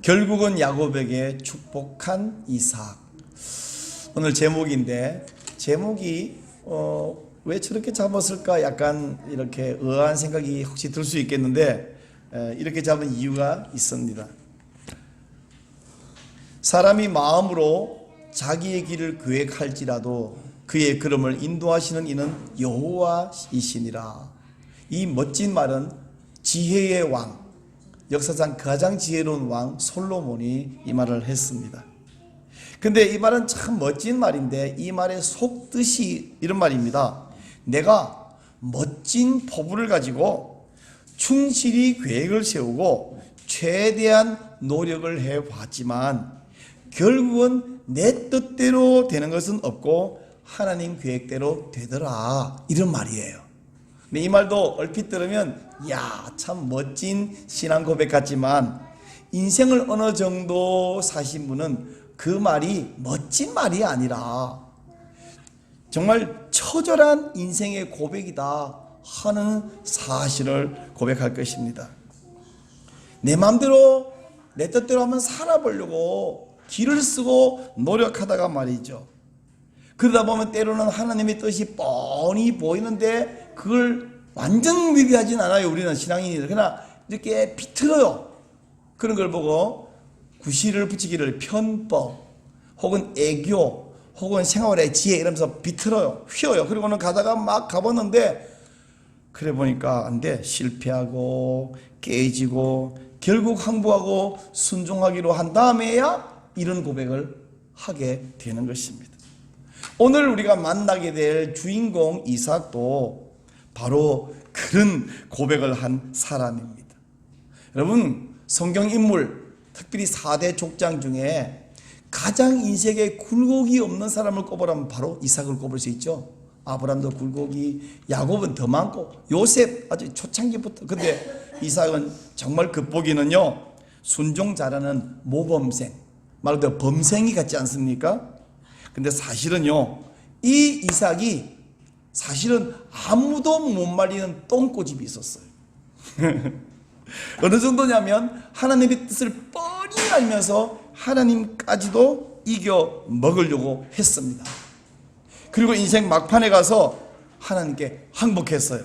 결국은 야곱에게 축복한 이삭. 오늘 제목인데 제목이 왜 저렇게 잡았을까 약간 이렇게 의아한 생각이 혹시 들 수 있겠는데 이렇게 잡은 이유가 있습니다. 사람이 마음으로 자기의 길을 계획할지라도 그의 걸음을 인도하시는 이는 여호와이시니라. 이 멋진 말은 지혜의 왕, 역사상 가장 지혜로운 왕 솔로몬이 이 말을 했습니다. 근데 이 말은 참 멋진 말인데 이 말의 속뜻이 이런 말입니다. 내가 멋진 포부를 가지고 충실히 계획을 세우고 최대한 노력을 해봤지만 결국은 내 뜻대로 되는 것은 없고 하나님 계획대로 되더라, 이런 말이에요. 근데 이 말도 얼핏 들으면 참 멋진 신앙 고백 같지만 인생을 어느 정도 사신 분은 그 말이 멋진 말이 아니라 정말 처절한 인생의 고백이다 하는 사실을 고백할 것입니다. 내 마음대로 내 뜻대로 한번 살아보려고 길을 쓰고 노력하다가 말이죠, 그러다 보면 때로는 하나님의 뜻이 뻔히 보이는데 그걸 완전 위배하진 않아요. 우리는 신앙인이들. 그러나 이렇게 비틀어요. 그런 걸 보고 구실을 붙이기를 편법 혹은 애교 혹은 생활의 지혜 이러면서 비틀어요. 휘어요. 그리고는 가다가 막 가봤는데 그래 보니까 안 돼. 실패하고 깨지고 결국 항복하고 순종하기로 한 다음에야 이런 고백을 하게 되는 것입니다. 오늘 우리가 만나게 될 주인공 이삭도 바로 그런 고백을 한 사람입니다. 여러분, 성경 인물 특별히 4대 족장 중에 가장 인생에 굴곡이 없는 사람을 꼽으라면 바로 이삭을 꼽을 수 있죠. 아브라함도 굴곡이, 야곱은 더 많고, 요셉 아주 초창기부터. 근데 이삭은 정말 겉보기는요 순종 잘하는 모범생, 말 그대로 범생이 같지 않습니까? 근데 사실은요 이 이삭이 사실은 아무도 못 말리는 똥꼬집이 있었어요. 어느 정도냐면 하나님의 뜻을 뻔히 알면서 하나님까지도 이겨 먹으려고 했습니다. 그리고 인생 막판에 가서 하나님께 항복했어요.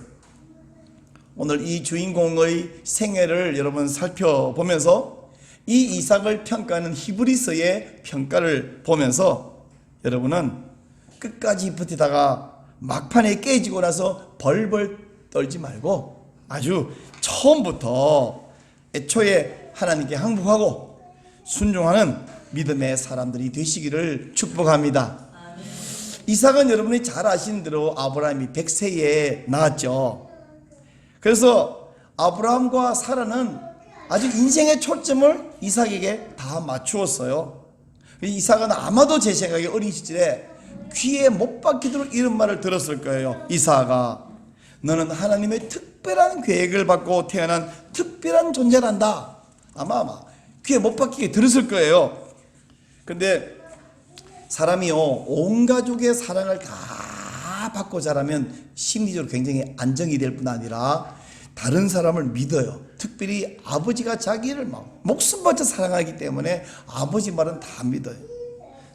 오늘 이 주인공의 생애를 여러분 살펴보면서 이 이삭을 평가하는 히브리서의 평가를 보면서 여러분은 끝까지 버티다가 막판에 깨지고 나서 벌벌 떨지 말고 아주 처음부터 애초에 하나님께 항복하고 순종하는 믿음의 사람들이 되시기를 축복합니다. 이삭은 여러분이 잘 아시는 대로 아브라함이 100세에 낳았죠. 그래서 아브라함과 사라는 아주 인생의 초점을 이삭에게 다 맞추었어요. 이삭은 아마도 제 생각에 어린 시절에 귀에 못 박히도록 이런 말을 들었을 거예요. 이삭아, 너는 하나님의 특별한 계획을 받고 태어난 특별한 존재란다. 아마 귀에 못 박히게 들었을 거예요. 근데 사람이요 온 가족의 사랑을 다 받고 자라면 심리적으로 굉장히 안정이 될 뿐 아니라 다른 사람을 믿어요. 특별히 아버지가 자기를 막 목숨 바쳐 사랑하기 때문에 아버지 말은 다 믿어요.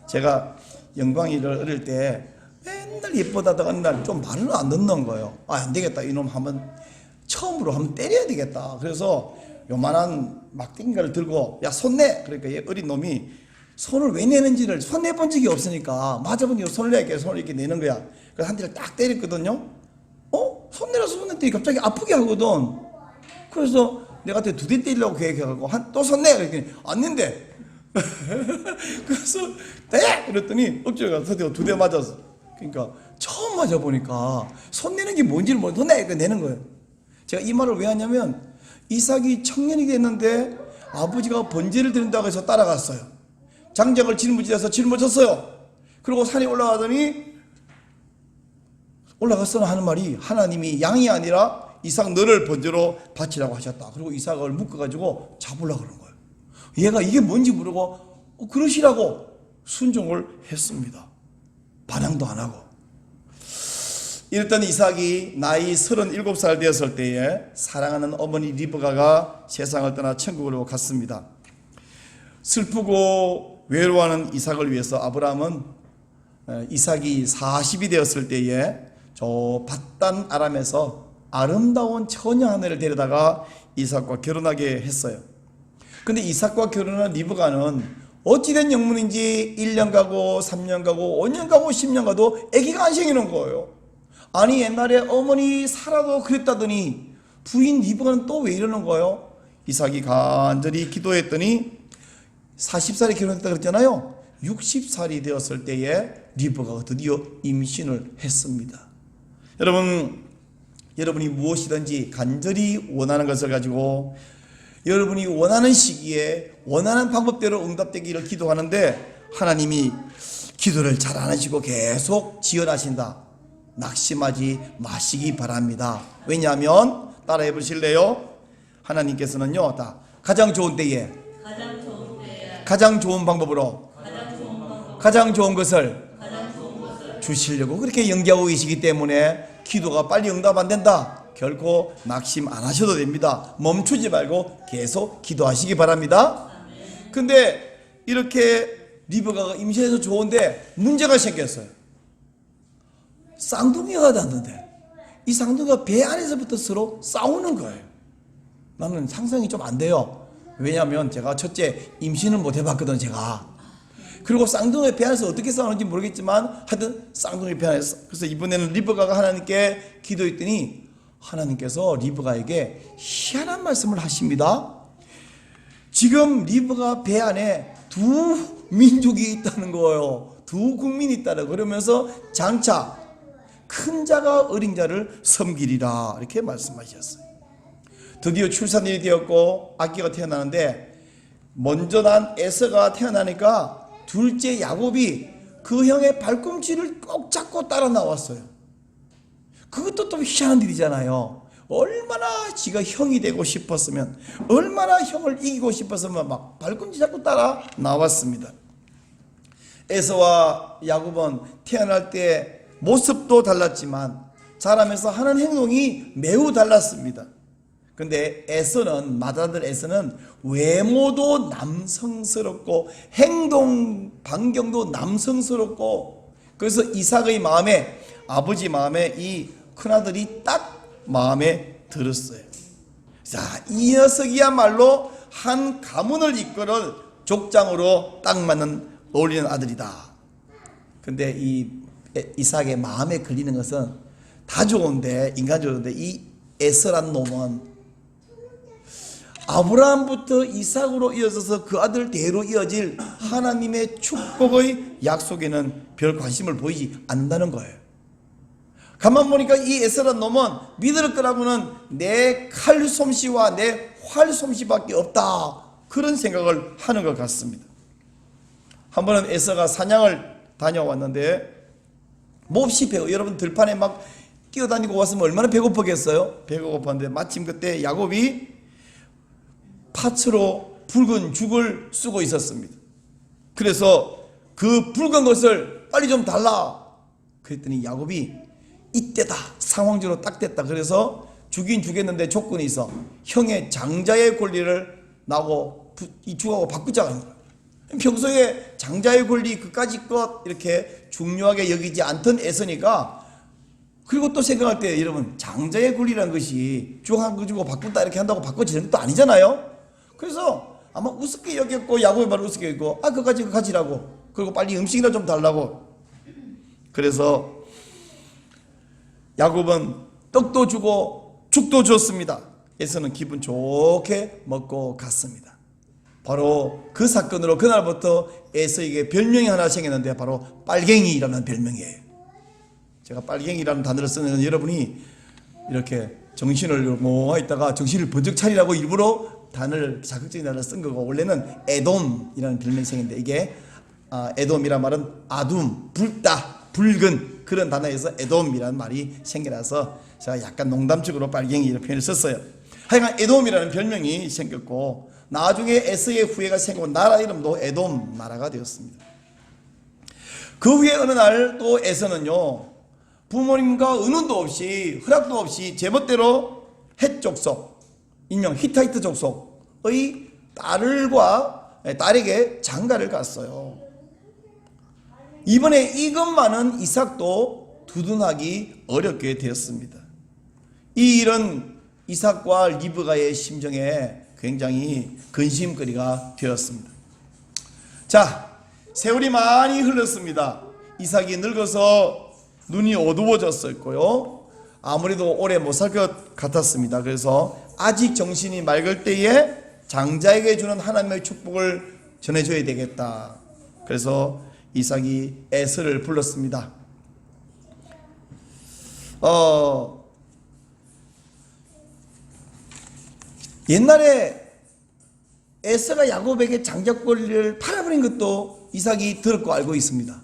제가 영광이를 어릴 때 맨날 예쁘다다가 어느 날 좀 말을 안 듣는 거예요. 안 되겠다, 이놈 처음으로 한번 때려야 되겠다. 그래서 요만한 막대기를 들고 야 손 내. 그러니까 얘 어린 놈이 손을 왜 내는지를 손 내본 적이 없으니까 맞아본 적이 손을 내게 손을 이렇게 내는 거야. 그래서 한 대를 딱 때렸거든요. 손 내려서 손 냈더니 갑자기 아프게 하거든. 그래서 내가 두 대 때리려고 계획해가지고 또 손 내. 그랬더니 안 낸대. 그래서 그랬더니 억지로 가서 두 대 맞았어. 그러니까 처음 맞아보니까 손 내는 게 뭔지를 모르고 손 내! 내는 거예요. 제가 이 말을 왜 하냐면 이삭이 청년이 됐는데 아버지가 번제를 드린다고 해서 따라갔어요. 장작을 짊어지어서 짊어졌어요. 그리고 산에 올라갔어 하는 말이 하나님이 양이 아니라 이삭 너를 번제로 바치라고 하셨다. 그리고 이삭을 묶어가지고 잡으려고 그런 거예요. 얘가 이게 뭔지 모르고 그러시라고 순종을 했습니다. 반항도 안 하고. 이랬던 이삭이 나이 37살 되었을 때에 사랑하는 어머니 리브가가 세상을 떠나 천국으로 갔습니다. 슬프고 외로워하는 이삭을 위해서 아브라함은 이삭이 40이 되었을 때에 저 밧단 아람에서 아름다운 처녀 하나를 데려다가 이삭과 결혼하게 했어요. 근데 이삭과 결혼한 리브가는 어찌된 영문인지 1년 가고 3년 가고 5년 가고 10년 가도 아기가 안 생기는 거예요. 아니 옛날에 어머니 사라도 그랬다더니 부인 리브가는 또 왜 이러는 거예요? 이삭이 간절히 기도했더니 40살에 결혼했다 그랬잖아요. 60살이 되었을 때에 리브가가 드디어 임신을 했습니다. 여러분이 무엇이든지 간절히 원하는 것을 가지고 여러분이 원하는 시기에 원하는 방법대로 응답되기를 기도하는데 하나님이 기도를 잘 안 하시고 계속 지연하신다. 낙심하지 마시기 바랍니다. 왜냐하면 따라해 보실래요? 하나님께서는요, 다 가장 좋은 때에 가장 좋은 방법으로 가장 좋은 것을 주시려고 그렇게 연기하고 계시기 때문에 기도가 빨리 응답 안 된다. 결코 낙심 안 하셔도 됩니다. 멈추지 말고 계속 기도하시기 바랍니다. 근데 이렇게 리브가가 임신해서 좋은데 문제가 생겼어요. 쌍둥이가 났는데 이 쌍둥이가 배 안에서부터 서로 싸우는 거예요. 나는 상상이 좀 안 돼요. 왜냐하면 제가 첫째 임신을 못 해봤거든 제가. 그리고 쌍둥이 배 안에서 어떻게 싸우는지 모르겠지만 하여튼 쌍둥이 배 안에서. 그래서 이번에는 리브가가 하나님께 기도했더니 하나님께서 리브가에게 희한한 말씀을 하십니다. 지금 리브가 배 안에 두 민족이 있다는 거예요. 두 국민이 있다는 거. 그러면서 장차 큰 자가 어린 자를 섬기리라 이렇게 말씀하셨어요. 드디어 출산일이 되었고 아기가 태어나는데 먼저 난 에서가 태어나니까 둘째 야곱이 그 형의 발꿈치를 꼭 잡고 따라 나왔어요. 그것도 또 희한한 일이잖아요. 얼마나 지가 형이 되고 싶었으면, 얼마나 형을 이기고 싶었으면 막 발꿈치 잡고 따라 나왔습니다. 에서와 야곱은 태어날 때 모습도 달랐지만 자라면서 하는 행동이 매우 달랐습니다. 근데 에서는, 맏아들 에서는 외모도 남성스럽고 행동 반경도 남성스럽고, 그래서 이삭의 마음에, 아버지 마음에 이 큰아들이 딱 마음에 들었어요. 자, 이 녀석이야말로 한 가문을 이끌을 족장으로 딱 맞는 어울리는 아들이다. 근데 이 이삭의 마음에 걸리는 것은 다 좋은데, 인간적으로 좋은데 이 에서란 놈은 아브라함부터 이삭으로 이어져서 그 아들 대로 이어질 하나님의 축복의 약속에는 별 관심을 보이지 않는다는 거예요. 가만 보니까 이 에서란 놈은 믿을 거라고는 내 칼 솜씨와 내 활 솜씨밖에 없다, 그런 생각을 하는 것 같습니다. 한 번은 에서가 사냥을 다녀왔는데 몹시 여러분 들판에 막 뛰어다니고 왔으면 얼마나 배고프겠어요? 배고팠는데 마침 그때 야곱이 팥으로 붉은 죽을 쓰고 있었습니다. 그래서 그 붉은 것을 빨리 좀 달라 그랬더니 야곱이 이때다, 상황적으로 딱 됐다. 그래서 죽긴 죽였는데 조건이 있어. 형의 장자의 권리를 나고 이 죽하고 바꾸자는 거야. 평소에 장자의 권리 그까짓 것 이렇게 중요하게 여기지 않던 에서니까, 그리고 또 생각할 때 여러분 장자의 권리라는 것이 죽한 거 주고 바꾼다 이렇게 한다고 바꿔지는 것도 아니잖아요. 그래서 아마 우습게 여겼고 야곱의 말을 우습게 여겼고, 그거 가지라고, 그리고 빨리 음식이나 좀 달라고. 그래서 야곱은 떡도 주고 죽도 줬습니다. 에서는 기분 좋게 먹고 갔습니다. 바로 그 사건으로 그날부터 에서에게 별명이 하나 생겼는데 바로 빨갱이라는 별명이에요. 제가 빨갱이라는 단어를 쓰는 건 여러분이 이렇게 정신을 뭐 있다가 정신을 번쩍 차리라고 일부러 단어를 자극적인 단어를 쓴 거고, 원래는 에돔이라는 별명이 생겼는데 이게 에돔이란 말은 아둠, 붉다, 붉은 그런 단어에서 에돔이라는 말이 생겨나서 제가 약간 농담적으로 빨갱이 이런 표현을 썼어요. 하여간 에돔이라는 별명이 생겼고, 나중에 에서의 후예가 생기고 나라 이름도 에돔 나라가 되었습니다. 그 후에 어느 날 또 에서는요, 부모님과 은은도 없이 허락도 없이 제멋대로 헷 족속, 일명 히타이트 족속의 딸과 딸에게 장가를 갔어요. 이번에 이것만은 이삭도 두둔하기 어렵게 되었습니다. 이 일은 이삭과 리브가의 심정에 굉장히 근심거리가 되었습니다. 자, 세월이 많이 흘렀습니다. 이삭이 늙어서 눈이 어두워졌었고요. 아무래도 오래 못 살 것 같았습니다. 그래서 아직 정신이 맑을 때에 장자에게 주는 하나님의 축복을 전해줘야 되겠다. 그래서 이삭이 에서를 불렀습니다. 옛날에 에서가 야곱에게 장자권리를 팔아버린 것도 이삭이 들었고 알고 있습니다.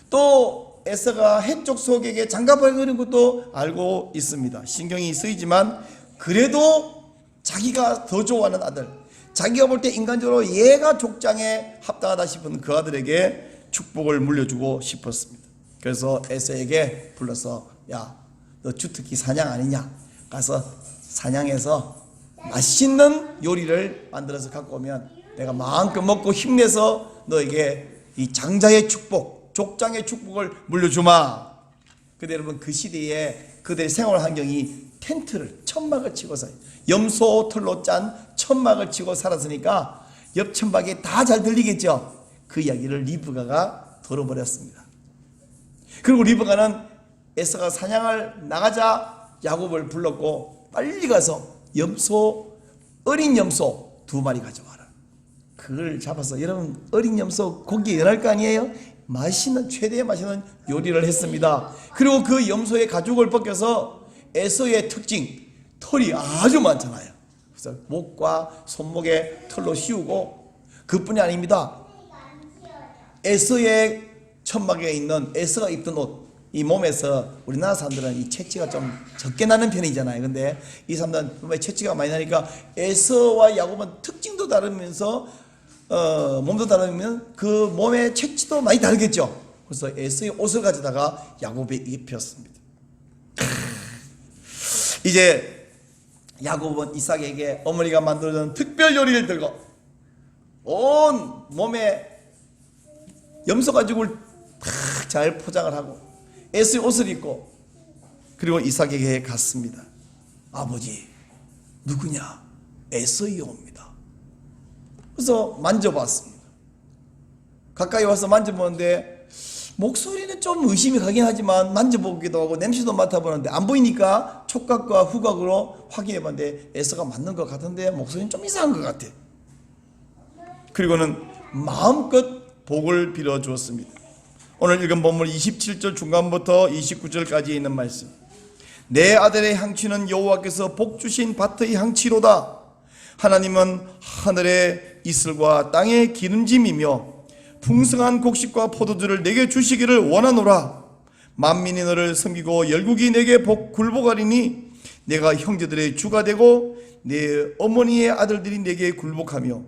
또 에서가 해쪽 속에게 장가버리는 것도 알고 있습니다. 신경이 쓰이지만 그래도 자기가 더 좋아하는 아들, 자기가 볼 때 인간적으로 얘가 족장에 합당하다 싶은 그 아들에게 축복을 물려주고 싶었습니다. 그래서 에서에게 불러서 야, 너 주특기 사냥 아니냐? 가서 사냥해서 맛있는 요리를 만들어서 갖고 오면 내가 마음껏 먹고 힘내서 너에게 이 장자의 축복, 족장의 축복을 물려주마. 근데 여러분 그 시대에 그들의 생활 환경이 텐트를 천막을 치고서 염소 털로 짠 천막을 치고 살았으니까 옆 천막에 다 잘 들리겠죠. 그 이야기를 리브가가 들어버렸습니다. 그리고 리브가는 에서가 사냥을 나가자 야곱을 불렀고 빨리 가서 염소, 어린 염소 2마리 가져와라. 그걸 잡아서 여러분 어린 염소 고기 연할 거 아니에요? 맛있는 최대의 맛있는 요리를 했습니다. 그리고 그 염소의 가죽을 벗겨서 에서의 특징 털이 아주 많잖아요. 그래서 목과 손목에 털로 씌우고 그뿐이 아닙니다. 에서의 천막에 있는 에서가 입던 옷, 이 몸에서 우리나라 사람들은 이 채취가 좀 적게 나는 편이잖아요. 근데 이 사람들은 왜 채취가 많이 나니까 에서와 야곱은 특징도 다르면서 몸도 다르면 그 몸의 채취도 많이 다르겠죠. 그래서 에서의 옷을 가져다가 야곱에 입혔습니다. 이제 야곱은 이삭에게 어머니가 만들어준 특별 요리를 들고 온 몸에 염소 가죽을 잘 포장을 하고 에서의 옷을 입고 그리고 이삭에게 갔습니다. 아버지 누구냐? 에서이옵니다. 그래서 만져봤습니다. 가까이 와서 만져보는데 목소리는 좀 의심이 가긴 하지만 만져보기도 하고 냄새도 맡아보는데 안 보이니까 촉각과 후각으로 확인해봤는데 에서가 맞는 것 같은데 목소리는 좀 이상한 것 같아. 그리고는 마음껏 복을 빌어주었습니다. 오늘 읽은 본문 27절 중간부터 29절까지 있는 말씀. 내 아들의 향취는 여호와께서 복 주신 밭의 향취로다. 하나님은 하늘의 이슬과 땅의 기름짐이며 풍성한 곡식과 포도주를 내게 주시기를 원하노라. 만민이 너를 섬기고 열국이 내게 굴복하리니 내가 형제들의 주가 되고 내 어머니의 아들들이 내게 굴복하며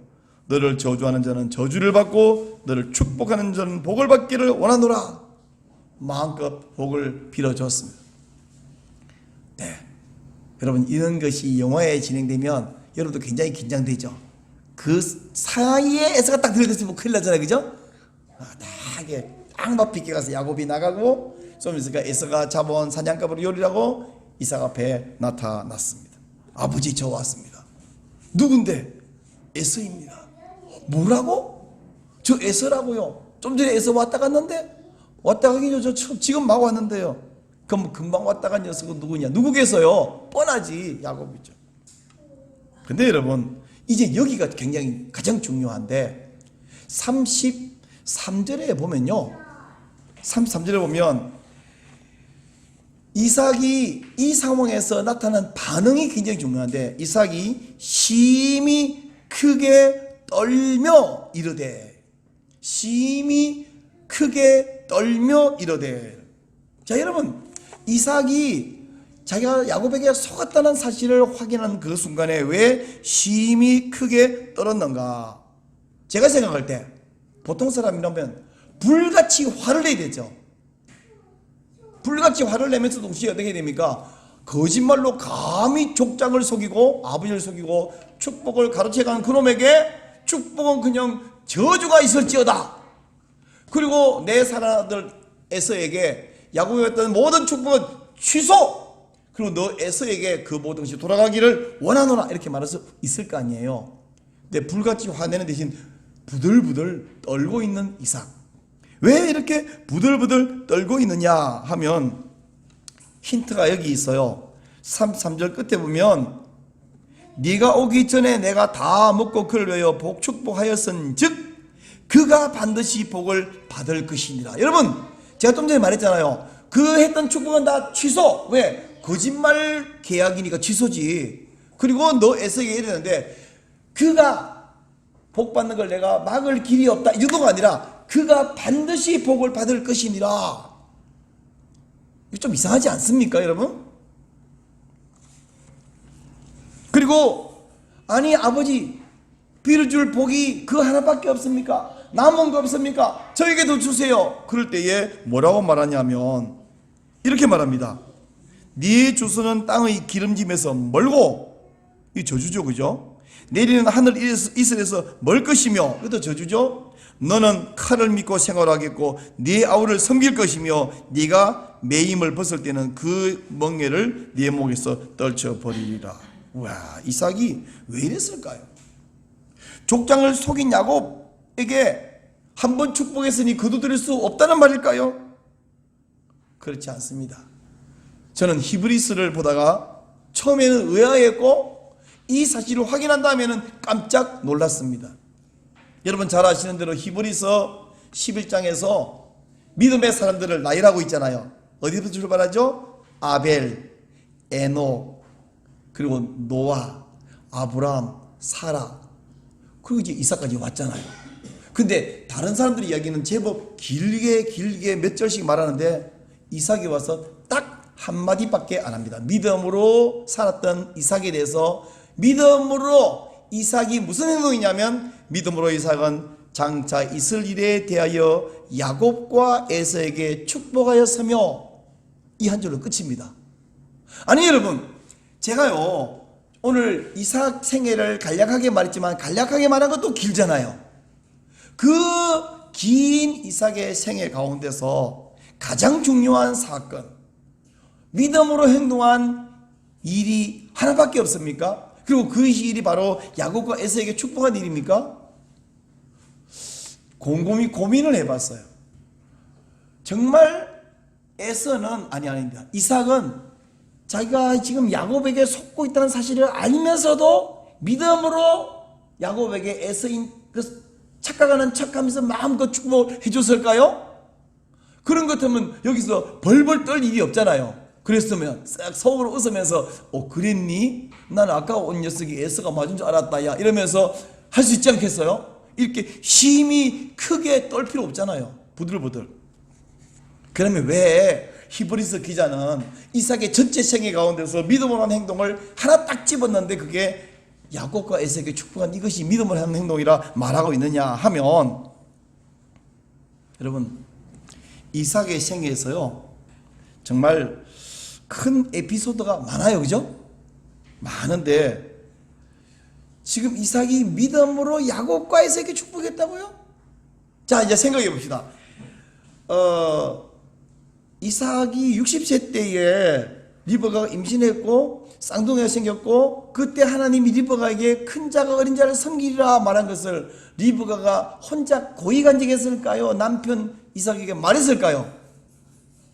너를 저주하는 자는 저주를 받고 너를 축복하는 자는 복을 받기를 원하노라. 마음껏 복을 빌어줬습니다. 네, 여러분 이런 것이 영화에 진행되면 여러분도 굉장히 긴장되죠. 그 사이에 에서가 딱 들어댔으면 큰일 나잖아요, 그죠? 나게 딱 비껴가서 야곱이 나가고 좀 있으니까 에서가 잡아온 사냥감으로 요리하고 이삭 앞에 나타났습니다. 아버지 저 왔습니다. 누군데? 에서입니다. 뭐라고? 저 에서라고요. 좀 전에 에서 왔다 갔는데? 왔다 가긴 저 지금 막 왔는데요. 그럼 금방 왔다 간 녀석은 누구냐? 누구겠어요? 뻔하지, 야곱이죠. 근데 여러분 이제 여기가 굉장히 가장 중요한데 33절에 보면요, 33절에 보면 이삭이 이 상황에서 나타난 반응이 굉장히 중요한데 이삭이 심히 크게 떨며 이르되, 심히 크게 떨며 이르되. 자 여러분, 이삭이 자기가 야곱에게 속았다는 사실을 확인한 그 순간에 왜 심히 크게 떨었는가? 제가 생각할 때 보통 사람이라면 불같이 화를 내야 되죠. 불같이 화를 내면서 동시에 어떻게 됩니까? 거짓말로 감히 족장을 속이고 아버지를 속이고 축복을 가로채간 그놈에게 축복은 그냥 저주가 있을지어다. 그리고 내 사랑하는 아들 에서에게 야곱이 했던 모든 축복은 취소. 그리고 너 에서에게 그 모든 것이 돌아가기를 원하노라. 이렇게 말할 수 있을 거 아니에요. 근데 불같이 화내는 대신 부들부들 떨고 있는 이삭. 왜 이렇게 부들부들 떨고 있느냐 하면 힌트가 여기 있어요. 3절 끝에 보면 네가 오기 전에 내가 다 먹고 그를 위하여 축복하였은즉 그가 반드시 복을 받을 것이니라. 여러분, 제가 좀 전에 말했잖아요. 그 했던 축복은 다 취소. 왜? 거짓말 계약이니까 취소지. 그리고 너 에서에게 이랬는데 그가 복 받는 걸 내가 막을 길이 없다. 이 정도가 아니라 그가 반드시 복을 받을 것이니라. 이거 좀 이상하지 않습니까, 여러분? 그리고 아니 아버지 빌어줄 복이 그 하나밖에 없습니까? 남은 거 없습니까? 저에게도 주세요. 그럴 때에 뭐라고 말하냐면 이렇게 말합니다. 네 주소는 땅의 기름짐에서 멀고, 이 저주죠, 그죠? 내리는 하늘 이슬에서 멀 것이며, 이것도 저주죠. 너는 칼을 믿고 생활하겠고 네 아우를 섬길 것이며 네가 매임을 벗을 때는 그 멍에를 네 목에서 떨쳐버리리라. 와, 이삭이 왜 이랬을까요? 족장을 속인 야곱에게 한번 축복했으니 거두드릴 수 없다는 말일까요? 그렇지 않습니다. 저는 히브리스를 보다가 처음에는 의아했고 이 사실을 확인한 다음에는 깜짝 놀랐습니다. 여러분 잘 아시는 대로 히브리서 11장에서 믿음의 사람들을 나열하고 있잖아요. 어디부터 출발하죠? 아벨, 에녹, 그리고 노아, 아브라함, 사라, 그리고 이제 이삭까지 왔잖아요. 근데 다른 사람들의 이야기는 제법 길게 몇 절씩 말하는데 이삭이 와서 딱 한마디밖에 안 합니다. 믿음으로 살았던 이삭에 대해서, 믿음으로 이삭이 무슨 행동이냐면 믿음으로 이삭은 장차 있을 일에 대하여 야곱과 에서에게 축복하였으며, 이 한 절로 끝입니다. 아니 여러분, 제가요 오늘 이삭 생애를 간략하게 말했지만 간략하게 말한 것도 길잖아요. 그 긴 이삭의 생애 가운데서 가장 중요한 사건, 믿음으로 행동한 일이 하나밖에 없습니까? 그리고 그 일이 바로 야곱과 에서에게 축복한 일입니까? 곰곰이 고민을 해봤어요. 정말 에서는 아닙니다. 이삭은 자기가 지금 야곱에게 속고 있다는 사실을 알면서도 믿음으로 야곱에게 에서인 그 착각하는 척하면서 마음껏 축복을 해줬을까요? 그런 것 같으면 여기서 벌벌 떨 일이 없잖아요. 그랬으면 싹 속으로 웃으면서 그랬니? 난 아까 온 녀석이 에서가 맞은 줄 알았다 야 이러면서 할 수 있지 않겠어요? 이렇게 힘이 크게 떨 필요 없잖아요. 부들부들. 그러면 왜 히브리서 기자는 이삭의 전체 생애 가운데서 믿음으로 하는 행동을 하나 딱 집었는데 그게 야곱과 에서에게 축복한 이것이 믿음으로 하는 행동이라 말하고 있느냐 하면, 여러분 이삭의 생애에서요 정말 큰 에피소드가 많아요. 그죠? 많은데 지금 이삭이 믿음으로 야곱과 에서에게 축복했다고요? 자, 이제 생각해 봅시다. 이삭이 60세 때에 리브가가 임신했고 쌍둥이가 생겼고, 그때 하나님이 리브가에게 큰 자가 어린 자를 섬기리라 말한 것을 리브가가 혼자 고의간직했을까요? 남편 이삭에게 말했을까요?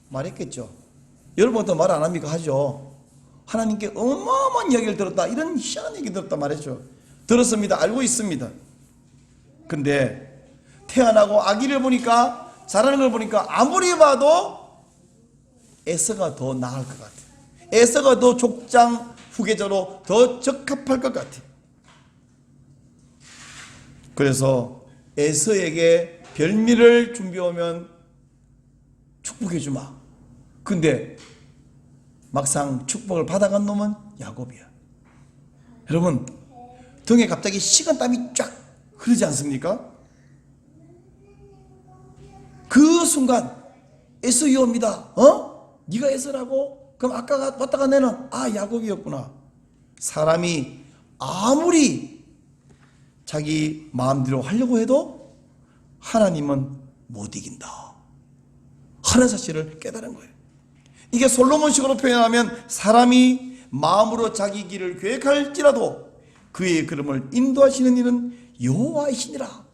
말했겠죠. 여러분도 말 안 합니까? 하죠. 하나님께 어마어마한 이야기를 들었다, 이런 희한한 얘기 들었다 말했죠. 들었습니다. 알고 있습니다. 근데 태어나고 아기를 보니까, 자라는 걸 보니까 아무리 봐도 에서가 더 나을 것 같아요. 에서가 더 족장 후계자로 더 적합할 것 같아요. 그래서 에서에게 별미를 준비하면 축복해 주마. 근데 막상 축복을 받아간 놈은 야곱이야. 여러분 등에 갑자기 식은땀이 쫙 흐르지 않습니까? 그 순간 에서이 옵니다. 네가 에서라고? 그럼 아까 왔다가 내는 야곱이었구나. 사람이 아무리 자기 마음대로 하려고 해도 하나님은 못 이긴다 하는 사실을 깨달은 거예요. 이게 솔로몬식으로 표현하면 사람이 마음으로 자기 길을 계획할지라도 그의 걸음을 인도하시는 이는 여호와이시니라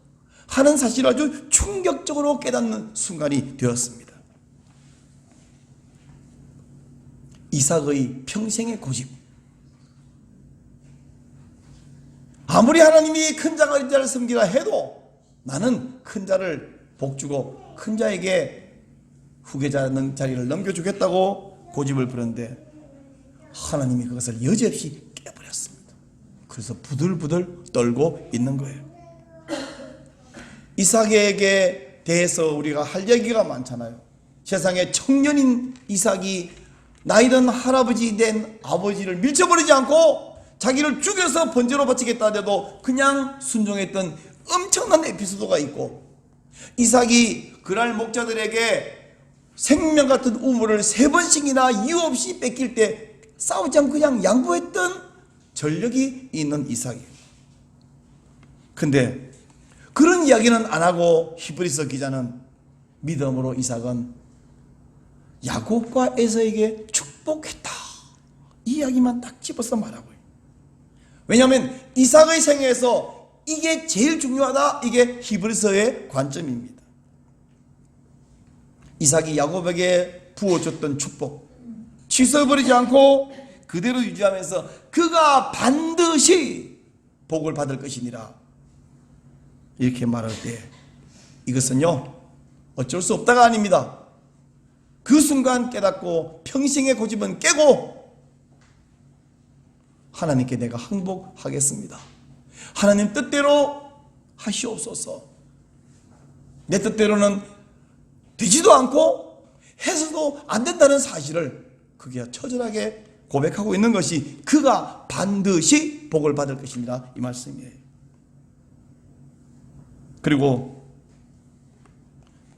하는 사실을 아주 충격적으로 깨닫는 순간이 되었습니다. 이삭의 평생의 고집, 아무리 하나님이 큰 자가 어린 자를 섬기라 해도 나는 큰 자를 복주고 큰 자에게 후계자 자리를 넘겨주겠다고 고집을 부렸는데 하나님이 그것을 여지없이 깨버렸습니다. 그래서 부들부들 떨고 있는 거예요. 이삭에게 대해서 우리가 할 얘기가 많잖아요. 세상에 청년인 이삭이 나이든 할아버지 된 아버지를 밀쳐버리지 않고 자기를 죽여서 번제로 바치겠다 해도 그냥 순종했던 엄청난 에피소드가 있고, 이삭이 그날 목자들에게 생명 같은 우물을 3번씩이나 이유 없이 뺏길 때 싸우지 않고 그냥 양보했던 전력이 있는 이삭이에요. 근데 그런 이야기는 안 하고 히브리서 기자는 믿음으로 이삭은 야곱과 에서에게 축복했다 이 이야기만 딱 집어서 말하고요. 왜냐하면 이삭의 생애에서 이게 제일 중요하다, 이게 히브리서의 관점입니다. 이삭이 야곱에게 부어줬던 축복 취소해버리지 않고 그대로 유지하면서 그가 반드시 복을 받을 것이니라 이렇게 말할 때 이것은요 어쩔 수 없다가 아닙니다. 그 순간 깨닫고 평생의 고집은 깨고 하나님께 내가 항복하겠습니다. 하나님 뜻대로 하시옵소서. 내 뜻대로는 되지도 않고 해서도 안 된다는 사실을 그게 처절하게 고백하고 있는 것이 그가 반드시 복을 받을 것입니다 이 말씀이에요. 그리고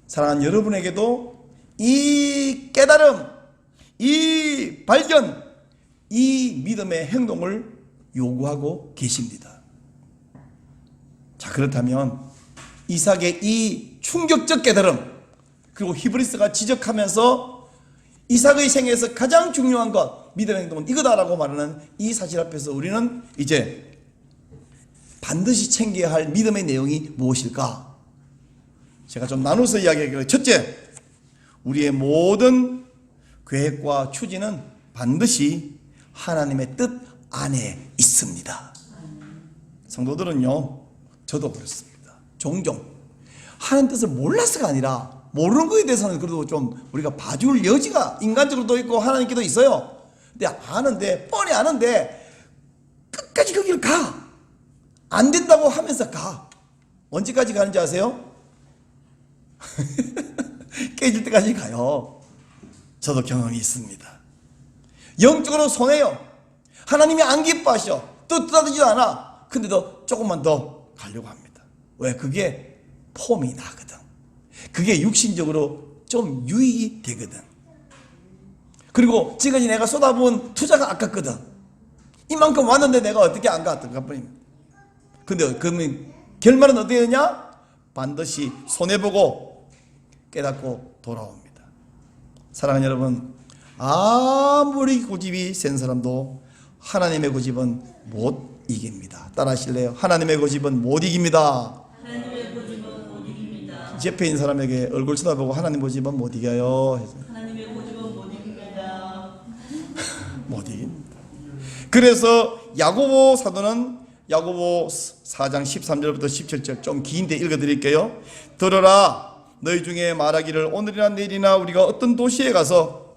사랑하는 여러분에게도 이 깨달음, 이 발견, 이 믿음의 행동을 요구하고 계십니다. 자, 그렇다면 이삭의 이 충격적 깨달음, 그리고 히브리서가 지적하면서 이삭의 생애에서 가장 중요한 것, 믿음의 행동은 이거다라고 말하는 이 사실 앞에서 우리는 이제 반드시 챙겨야 할 믿음의 내용이 무엇일까? 제가 좀 나눠서 이야기하기로, 첫째, 우리의 모든 계획과 추진은 반드시 하나님의 뜻 안에 있습니다. 성도들은요, 저도 그렇습니다. 종종 하나님 뜻을 몰라서가 아니라 모르는 것에 대해서는 그래도 좀 우리가 봐줄 여지가 인간적으로도 있고 하나님께도 있어요. 근데 아는데, 뻔히 아는데 끝까지 거기를 가. 안 된다고 하면서 가. 언제까지 가는지 아세요? 깨질 때까지 가요. 저도 경험이 있습니다. 영적으로 손해요. 하나님이 안 기뻐하셔. 뜻하지도 않아. 근데도 조금만 더 가려고 합니다. 왜? 그게 폼이 나거든. 그게 육신적으로 좀 유익이 되거든. 그리고 지금까지 내가 쏟아부은 투자가 아깝거든. 이만큼 왔는데 내가 어떻게 안 갔던 것 뿐입니다. 근데 그러면 결말은 어떻게 되냐? 반드시 손해보고 깨닫고 돌아옵니다. 사랑하는 여러분, 아무리 고집이 센 사람도 하나님의 고집은 못 이깁니다. 따라 하실래요? 하나님의 고집은 못 이깁니다. 하나님의 고집은 못 이깁니다. 옆에 있는 사람에게 얼굴 쳐다보고 하나님 고집은 못 이겨요. 하나님의 고집은 못 이깁니다. 못 이깁니다. 그래서 야고보 사도는 야고보 4장 13절부터 17절 좀 긴데 읽어드릴게요. 들어라, 너희 중에 말하기를 오늘이나 내일이나 우리가 어떤 도시에 가서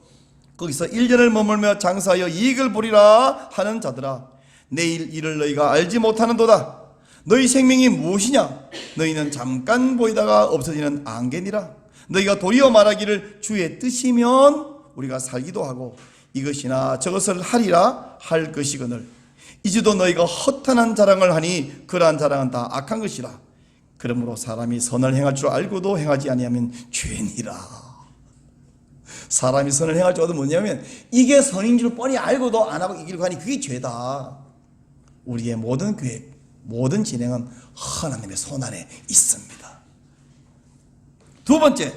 거기서 1년을 머물며 장사하여 이익을 보리라 하는 자들아, 내일 일을 너희가 알지 못하는도다. 너희 생명이 무엇이냐? 너희는 잠깐 보이다가 없어지는 안개니라. 너희가 도리어 말하기를 주의 뜻이면 우리가 살기도 하고 이것이나 저것을 하리라 할 것이거늘 이제도 너희가 허탄한 자랑을 하니 그러한 자랑은 다 악한 것이라. 그러므로 사람이 선을 행할 줄 알고도 행하지 아니하면 죄니라. 사람이 선을 행할 줄 알고도 뭐냐면 이게 선인 줄 뻔히 알고도 안 하고 이 길을 가니 그게 죄다. 우리의 모든 계획, 모든 진행은 하나님의 손 안에 있습니다. 두 번째,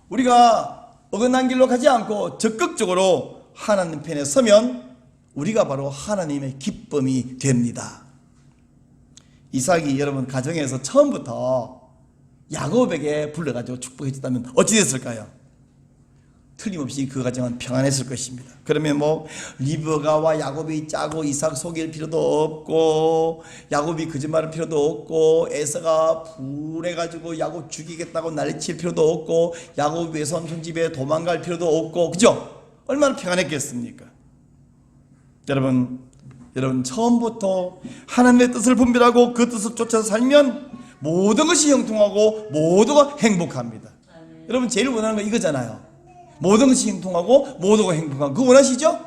우리가 어긋난 길로 가지 않고 적극적으로 하나님 편에 서면 우리가 바로 하나님의 기쁨이 됩니다. 이삭이 여러분 가정에서 처음부터 야곱에게 불러가지고 축복해 줬다면 어찌 됐을까요? 틀림없이 그 가정은 평안했을 것입니다. 그러면 뭐 리브가와 야곱이 짜고 이삭 속일 필요도 없고, 야곱이 거짓말할 필요도 없고, 에서가 분해가지고 야곱 죽이겠다고 난리칠 필요도 없고, 야곱 외삼촌 집에 도망갈 필요도 없고, 그죠? 얼마나 평안했겠습니까? 여러분 처음부터 하나님의 뜻을 분별하고 그 뜻을 쫓아서 살면 모든 것이 형통하고 모두가 행복합니다. 여러분 제일 원하는 거 이거잖아요. 모든 것이 형통하고 모두가 행복하고, 그거 원하시죠?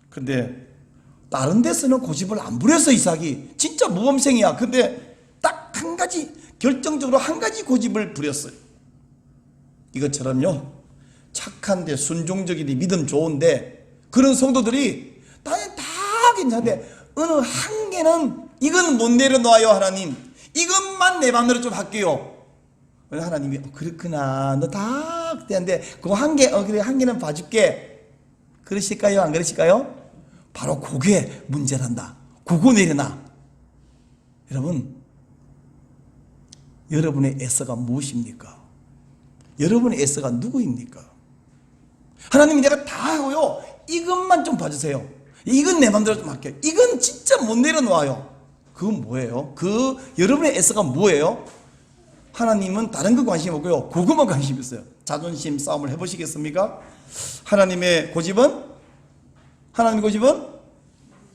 근데 다른 데서는 고집을 안 부렸어. 이삭이 진짜 모범생이야. 근데 딱 한 가지, 결정적으로 한 가지 고집을 부렸어요. 이것처럼요, 착한데 순종적이데 믿음 좋은데 그런 성도들이 다 괜찮은데 어느 한 개는 이건 못 내려놔요. 하나님, 이것만 내 맘대로 좀 할게요. 하나님이 그렇구나, 너 다 그때인데 그거 한 개, 그래 한 개는 봐줄게. 그러실까요? 안 그러실까요? 바로 그게 문제란다. 그거 내려놔. 여러분, 여러분의 애써가 무엇입니까? 여러분의 애써가 누구입니까? 하나님이 내가 다 하고요, 이것만 좀 봐주세요. 이건 내 맘대로 좀 할게요. 이건 진짜 못 내려놓아요. 그건 뭐예요? 여러분의 애써가 뭐예요? 하나님은 다른 거 관심 없고요, 그것만 관심 있어요. 자존심 싸움을 해보시겠습니까? 하나님의 고집은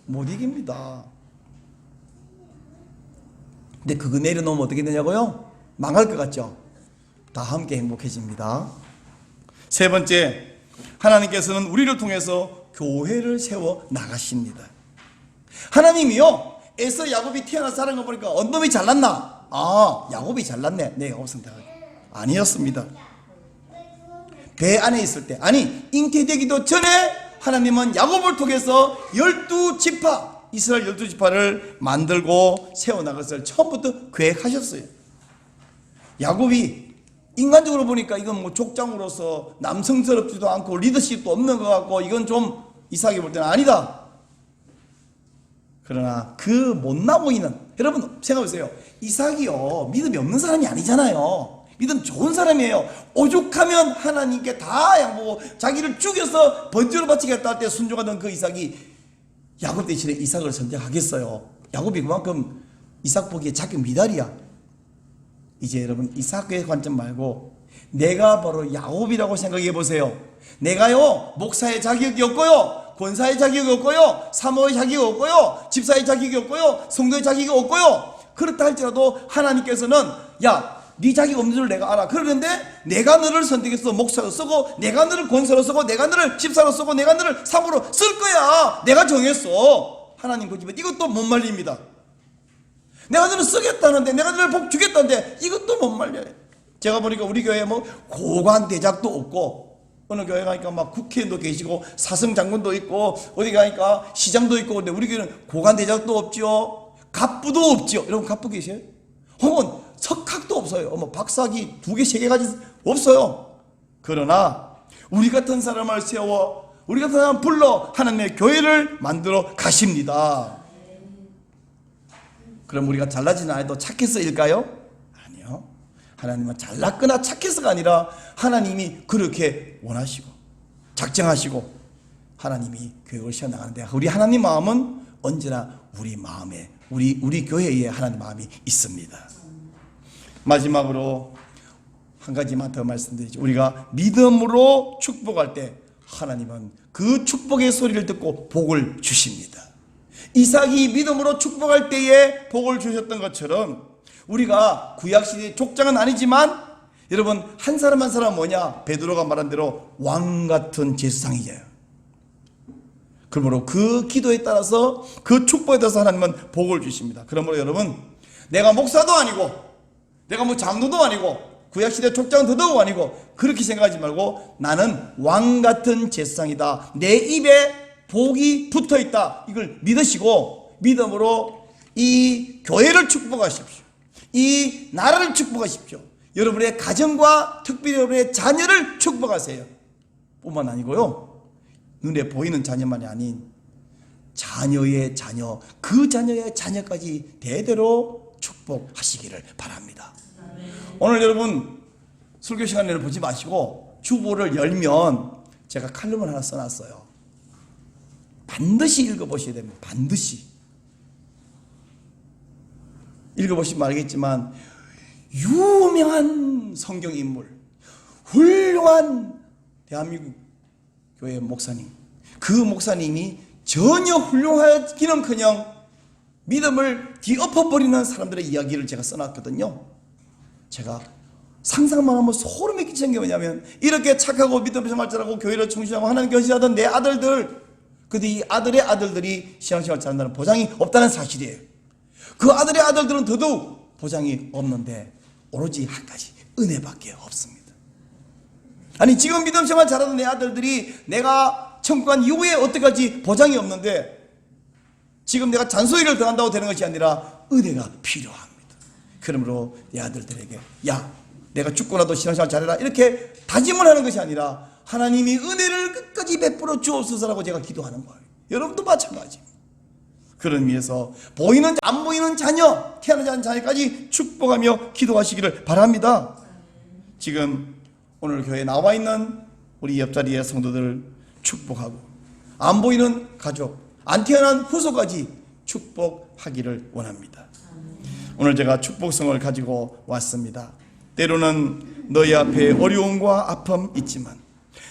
못 이깁니다. 근데 그거 내려놓으면 어떻게 되냐고요? 망할 것 같죠? 다 함께 행복해집니다. 세 번째, 하나님께서는 우리를 통해서 교회를 세워 나가십니다. 하나님이요, 에서 야곱이 태어나서 자란 거 보니까 언놈이 잘났나? 아, 야곱이 잘났네. 내 야곱 선택하기. 아니었습니다. 배 안에 있을 때, 아니 잉태되기도 전에 하나님은 야곱을 통해서 12지파, 이스라엘 12지파를 만들고 세워나갈 것을 처음부터 계획하셨어요. 야곱이 인간적으로 보니까 이건 뭐 족장으로서 남성스럽지도 않고 리더십도 없는 것 같고, 이건 좀 이삭이 볼 때는 아니다. 그러나 그 못나 보이는, 여러분 생각해보세요. 이삭이요, 믿음이 없는 사람이 아니잖아요. 믿음 좋은 사람이에요. 오죽하면 하나님께 다 양보고 자기를 죽여서 번제로 바치겠다 할 때 순종하던 그 이삭이 야곱 대신에 이삭을 선택하겠어요? 야곱이 그만큼 이삭 보기에 자기 미달이야. 이제 여러분 이삭의 관점 말고 내가 바로 야곱이라고 생각해 보세요. 내가요, 목사의 자격이 없고요, 권사의 자격이 없고요, 사모의 자격이 없고요, 집사의 자격이 없고요, 성도의 자격이 없고요. 그렇다 할지라도 하나님께서는 야, 네 자격 없는 줄 내가 알아. 그러는데 내가 너를 선택해서 목사로 쓰고, 내가 너를 권사로 쓰고, 내가 너를 집사로 쓰고, 내가 너를 사모로 쓸 거야. 내가 정했어. 하나님 그 집에 이것도 못 말립니다. 내가 너를 쓰겠다는데, 내가 너를 복 주겠다는데 이것도 못 말려요. 제가 보니까 우리 교회에 뭐 고관 대작도 없고, 어느 교회 가니까 막 국회의원도 계시고 사성 장군도 있고 어디 가니까 시장도 있고, 근데 우리 교회는 고관 대작도 없죠. 갑부도 없죠. 여러분 갑부 계세요? 혹은 석학도 없어요. 뭐 박사학위 2개, 3개 가지 없어요. 그러나 우리 같은 사람을 세워, 우리 같은 사람을 불러 하나님의 교회를 만들어 가십니다. 그럼 우리가 잘나지는 않아도 착해서일까요? 아니요. 하나님은 잘났거나 착해서가 아니라 하나님이 그렇게 원하시고 작정하시고 하나님이 교회를 세워나가는데, 우리 하나님 마음은 언제나 우리 마음에, 우리 교회에 하나님 마음이 있습니다. 마지막으로 한 가지만 더 말씀드리죠. 우리가 믿음으로 축복할 때 하나님은 그 축복의 소리를 듣고 복을 주십니다. 이삭이 믿음으로 축복할 때에 복을 주셨던 것처럼 우리가 구약시대의 족장은 아니지만 여러분 한 사람 한 사람 뭐냐? 베드로가 말한 대로 왕같은 제사장이에요. 그러므로 그 기도에 따라서, 그 축복에 따라서 하나님은 복을 주십니다. 그러므로 여러분, 내가 목사도 아니고 내가 뭐 장로도 아니고 구약시대 족장은 더더욱 아니고 그렇게 생각하지 말고 나는 왕같은 제사장이다, 내 입에 복이 붙어있다, 이걸 믿으시고 믿음으로 이 교회를 축복하십시오. 이 나라를 축복하십시오. 여러분의 가정과 특별히 여러분의 자녀를 축복하세요. 뿐만 아니고요, 눈에 보이는 자녀만이 아닌 자녀의 자녀, 그 자녀의 자녀까지 대대로 축복하시기를 바랍니다. 오늘 여러분 설교 시간을 보지 마시고 주보를 열면 제가 칼럼을 하나 써놨어요. 반드시 읽어보셔야 됩니다. 반드시 읽어보시면 알겠지만 유명한 성경인물, 훌륭한 대한민국 교회 목사님, 그 목사님이 전혀 훌륭하기는커녕 믿음을 뒤엎어버리는 사람들의 이야기를 제가 써놨거든요. 제가 상상만 하면 소름이 끼치는 게 뭐냐면, 이렇게 착하고 믿음 생활 잘하고 교회를 충실하고 하나님 교시하던 내 아들들, 근데 이 아들의 아들들이 신앙생활 잘한다는 보장이 없다는 사실이에요. 그 아들의 아들들은 더더욱 보장이 없는데 오로지 한 가지, 은혜밖에 없습니다. 아니, 지금 믿음 생활 잘하는 내 아들들이 내가 천국 간 이후에 어떻게까지 보장이 없는데, 지금 내가 잔소리를 더한다고 되는 것이 아니라 은혜가 필요합니다. 그러므로 내 아들들에게, 야, 내가 죽고 나도 신앙생활 잘해라, 이렇게 다짐을 하는 것이 아니라 하나님이 은혜를 끝까지 베풀어 주옵소서라고 제가 기도하는 거예요. 여러분도 마찬가지입니다. 그런 의미에서 보이는 안 보이는 자녀, 태어나지 않은 자녀까지 축복하며 기도하시기를 바랍니다. 지금 오늘 교회에 나와 있는 우리 옆자리의 성도들을 축복하고, 안 보이는 가족, 안 태어난 후손까지 축복하기를 원합니다. 오늘 제가 축복성을 가지고 왔습니다. 때로는 너희 앞에 어려움과 아픔 있지만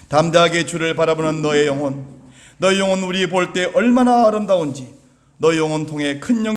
담대하게 주를 바라보는 너의 영혼 우리 볼 때 얼마나 아름다운지, 너의 영혼 통해 큰 영